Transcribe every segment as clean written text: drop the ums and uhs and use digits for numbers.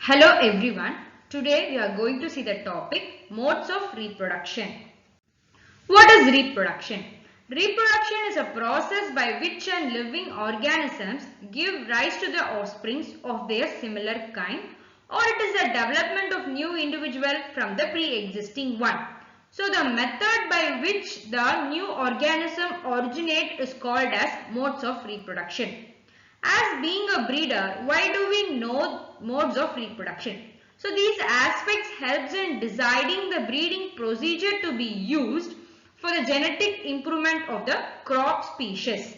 Hello everyone. Today we are going to see the topic modes of reproduction. What is reproduction? Reproduction is a process by which living organisms give rise to the offsprings of their similar kind, or it is the development of new individual from the pre-existing one. So the method by which the new organism originate is called as modes of reproduction. As being a breeder, why do we know modes of reproduction? So these aspects helps in deciding the breeding procedure to be used for the genetic improvement of the crop species.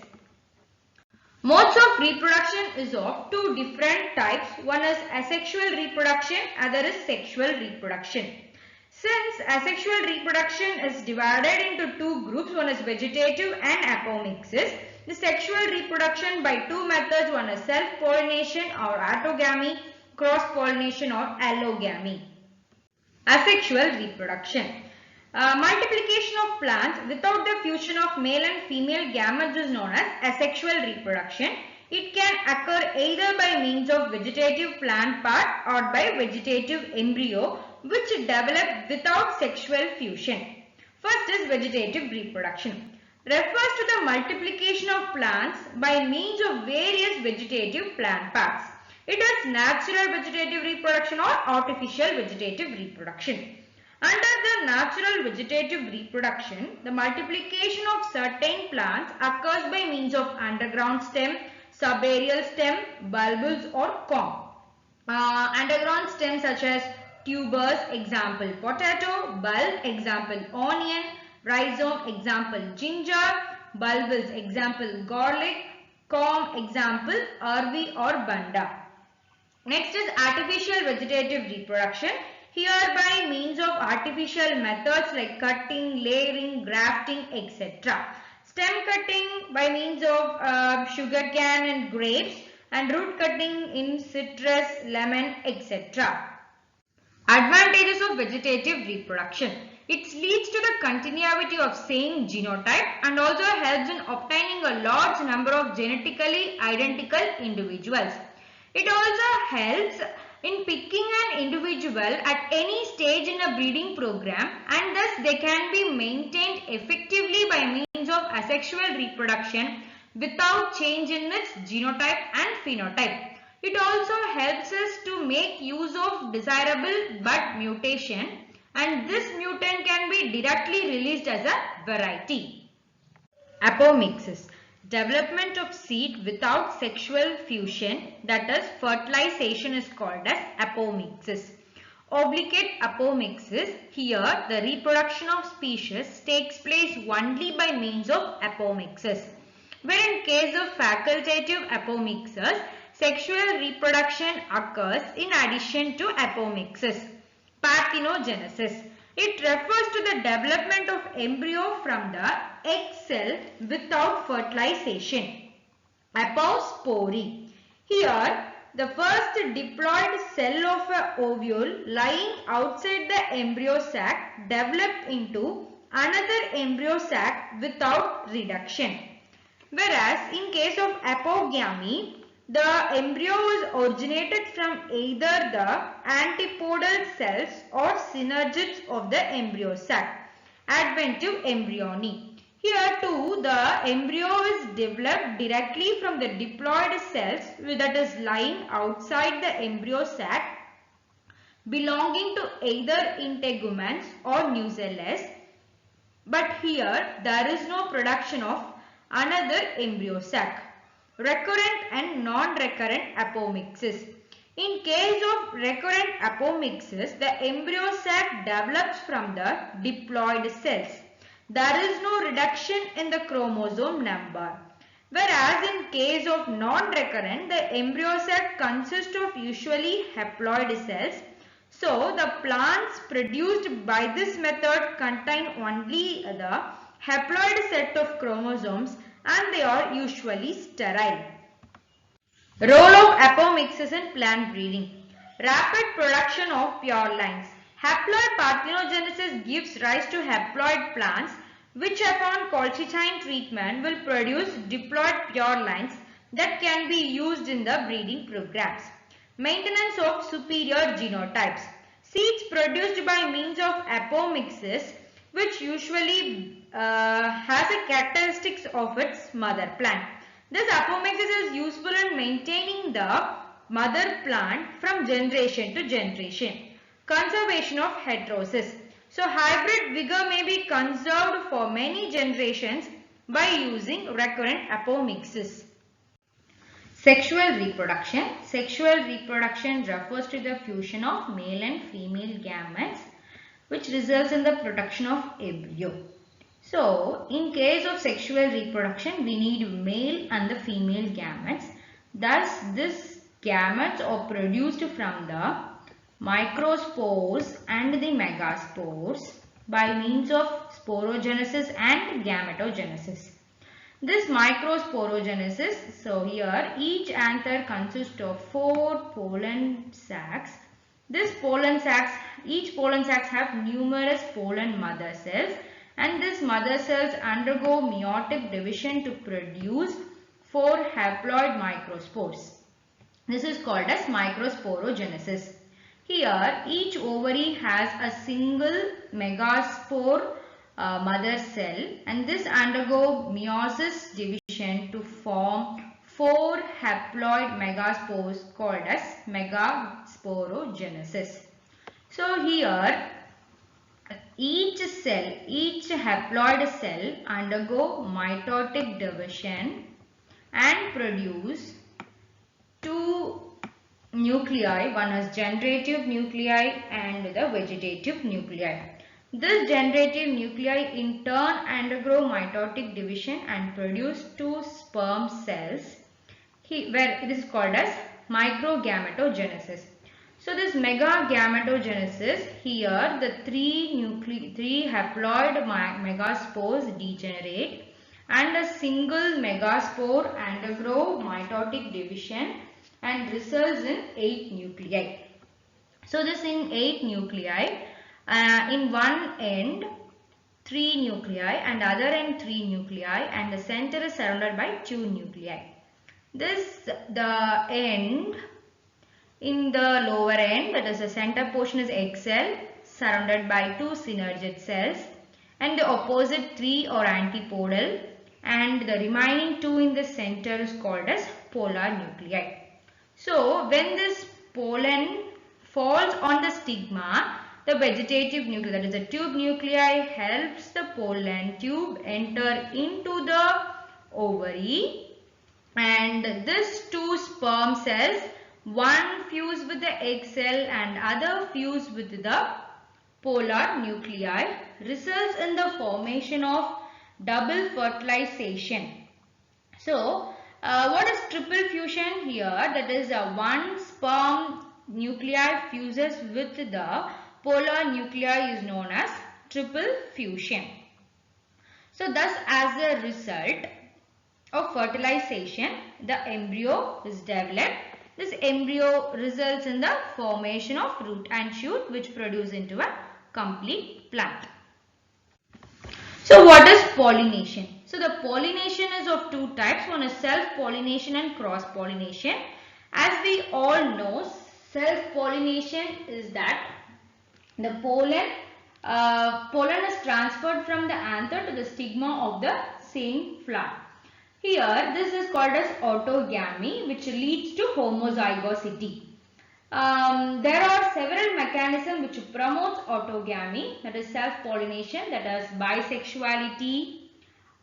Modes of reproduction is of two different types. One is asexual reproduction, other is sexual reproduction. Since asexual reproduction is divided into two groups, one is vegetative and apomixis. The sexual reproduction by two methods, one is self-pollination or autogamy, cross-pollination or allogamy. Asexual reproduction. Multiplication of plants without the fusion of male and female gametes is known as asexual reproduction. It can occur either by means of vegetative plant part or by vegetative embryo which develop without sexual fusion. First is vegetative reproduction. Refers to the multiplication of plants by means of various vegetative plant parts. It is natural vegetative reproduction or artificial vegetative reproduction. Under the natural vegetative reproduction, the multiplication of certain plants occurs by means of underground stem, subaerial stem, bulbils or corm. Underground stems such as tubers, example potato, bulb, example onion, rhizome, example ginger, bulbils, example garlic, corm, example arvi or banda. Next is artificial vegetative reproduction. Here by means of artificial methods like cutting, layering, grafting, etc. Stem cutting by means of sugarcane and grapes, and root cutting in citrus, lemon, etc. Advantages of vegetative reproduction. It leads to the continuity of same genotype and also helps in obtaining a large number of genetically identical individuals. It also helps in picking an individual at any stage in a breeding program, and thus they can be maintained effectively by means of asexual reproduction without change in its genotype and phenotype. It also helps us to make use of desirable bud mutation, and this mutant can be directly released as a variety. Apomixis. Development of seed without sexual fusion, that is fertilization, is called as apomixis. Obligate apomixis. Here the reproduction of species takes place only by means of apomixis. Where in case of facultative apomixis, sexual reproduction occurs in addition to apomixis. Parthenogenesis. It refers to the development of embryo from the egg cell without fertilization. Apospory. Here, the first diploid cell of an ovule lying outside the embryo sac developed into another embryo sac without reduction. Whereas in case of apogamy, the embryo is originated from either the antipodal cells or synergids of the embryo sac. Adventive embryony. Here too the embryo is developed directly from the diploid cells that is lying outside the embryo sac belonging to either integuments or nucellus. But here there is no production of another embryo sac. Recurrent and non-recurrent apomixis. In case of recurrent apomixis, the embryo sac develops from the diploid cells. There is no reduction in the chromosome number. Whereas in case of non-recurrent, the embryo sac consists of usually haploid cells. So the plants produced by this method contain only the haploid set of chromosomes, and they are usually sterile. Role of apomixis in plant breeding. Rapid production of pure lines. Haploid parthenogenesis gives rise to haploid plants which upon colchicine treatment will produce diploid pure lines that can be used in the breeding programs. Maintenance of superior genotypes. Seeds produced by means of apomixis, which usually has a characteristics of its mother plant. This apomixis is useful in maintaining the mother plant from generation to generation. Conservation of heterosis. So hybrid vigor may be conserved for many generations by using recurrent apomixis. Sexual reproduction. Sexual reproduction refers to the fusion of male and female gametes which results in the production of embryo. So, in case of sexual reproduction, we need male and the female gametes. Thus, these gametes are produced from the microspores and the megaspores by means of sporogenesis and gametogenesis. This microsporogenesis, so here each anther consists of 4 pollen sacs. Each pollen sacs have numerous pollen mother cells, and these mother cells undergo meiotic division to produce 4 haploid microspores. This is called as microsporogenesis. Here each ovary has a single megaspore mother cell, and this undergo meiosis division to form 4 haploid megaspores called as megasporogenesis. So here each haploid cell undergo mitotic division and produce 2 nuclei. One is generative nuclei and the vegetative nuclei. This generative nuclei in turn undergo mitotic division and produce 2 sperm cells, where it is called as microgametogenesis. So this megagametogenesis, here the 3 haploid megaspores degenerate and a single megaspore undergo mitotic division and results in 8 nuclei. So this in 8 nuclei, in one end 3 nuclei and other end 3 nuclei, and the center is surrounded by 2 nuclei. The end in the lower end, that is the center portion, is egg cell surrounded by 2 synergid cells, and the opposite 3 are antipodal, and the remaining 2 in the center is called as polar nuclei. So when this pollen falls on the stigma, the vegetative nuclei, that is the tube nuclei, helps the pollen tube enter into the ovary, and these 2 sperm cells, one fuse with the egg cell and other fuse with the polar nuclei, results in the formation of double fertilization. So what is triple fusion here? That is one sperm nuclei fuses with the polar nuclei is known as triple fusion. So thus, as a result of fertilization, the embryo is developed. This embryo results in the formation of root and shoot, which produce into a complete plant. So what is pollination? So the pollination is of 2 types. One is self-pollination and cross-pollination. As we all know, self-pollination is that the pollen is transferred from the anther to the stigma of the same flower. Here this is called as autogamy, which leads to homozygosity. There are several mechanisms which promotes autogamy, that is self-pollination, that is bisexuality,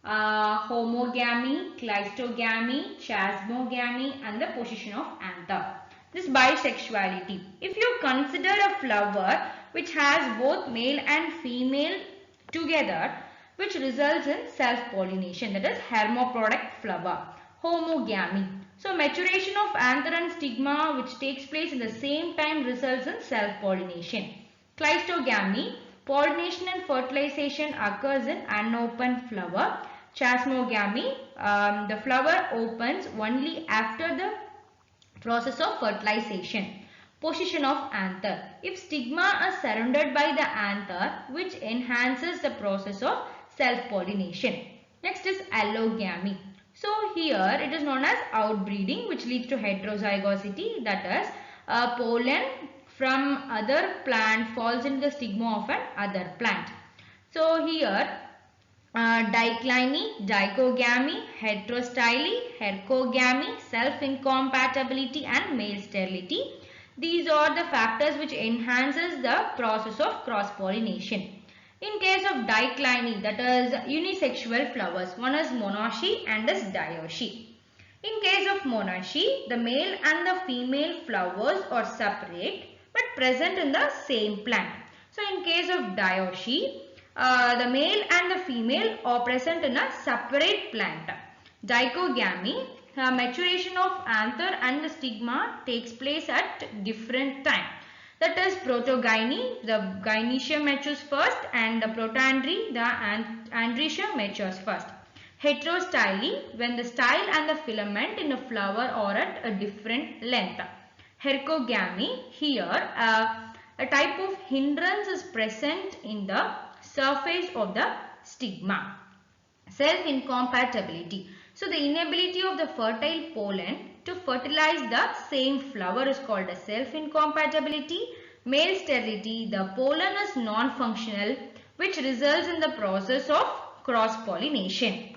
homogamy, cleistogamy, chasmogamy, and the position of anther. This bisexuality. If you consider a flower which has both male and female together, which results in self-pollination, that is hermaphrodite flower. Homogamy. So maturation of anther and stigma, which takes place in the same time, results in self-pollination. Cleistogamy. Pollination and fertilization occurs in unopened flower. Chasmogamy. The flower opens only after the process of fertilization. Position of anther. If stigma is surrounded by the anther, which enhances the process of self-pollination. Next is allogamy. So here it is known as outbreeding, which leads to heterozygosity, that is pollen from other plant falls into the stigma of an other plant. So here dicliny, dichogamy, heterostyly, hercogamy, self-incompatibility and male sterility. These are the factors which enhances the process of cross-pollination. In case of dicliny, that is unisexual flowers, one is monoecious and is dioecious. In case of monoecious, the male and the female flowers are separate but present in the same plant. So in case of dioecious, the male and the female are present in a separate plant. Dichogamy, maturation of anther and the stigma takes place at different time. That is protogyny, the gynoecium matures first, and the protandry, the androecium matures first. Heterostyly, when the style and the filament in a flower are at a different length. Hercogamy, here a type of hindrance is present in the surface of the stigma. Self-incompatibility. So the inability of the fertile pollen to fertilize the same flower is called as self-incompatibility. Male sterility, the pollen is non-functional, which results in the process of cross-pollination.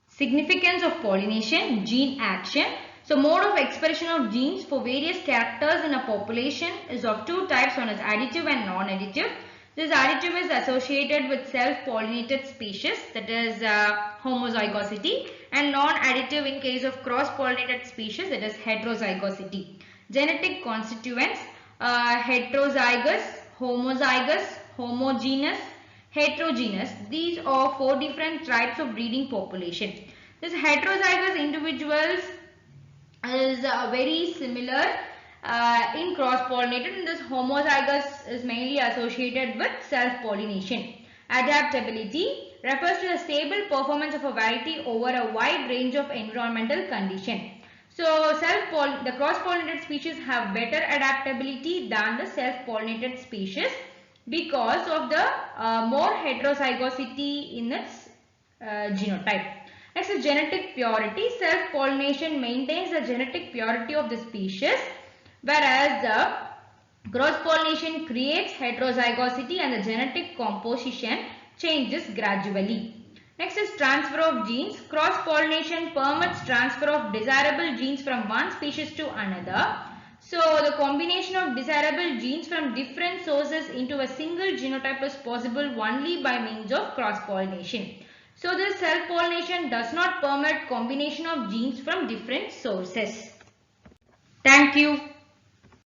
Significance of pollination, gene action. So mode of expression of genes for various characters in a population is of two types, one is additive and non-additive. This additive is associated with self-pollinated species, that is homozygosity, and non-additive in case of cross-pollinated species, that is heterozygosity. Genetic constituents, heterozygous, homozygous, homogeneous, heterogeneous. These are four different types of breeding population. This heterozygous individuals is very similar in cross-pollinated, and this homozygous is mainly associated with self-pollination. Adaptability refers to the stable performance of a variety over a wide range of environmental conditions. So the cross-pollinated species have better adaptability than the self-pollinated species because of the more heterozygosity in its genotype. Next is genetic purity. Self-pollination maintains the genetic purity of the species, whereas the cross-pollination creates heterozygosity and the genetic composition changes gradually. Next is transfer of genes. Cross-pollination permits transfer of desirable genes from one species to another. So the combination of desirable genes from different sources into a single genotype is possible only by means of cross-pollination. So this self-pollination does not permit combination of genes from different sources. Thank you.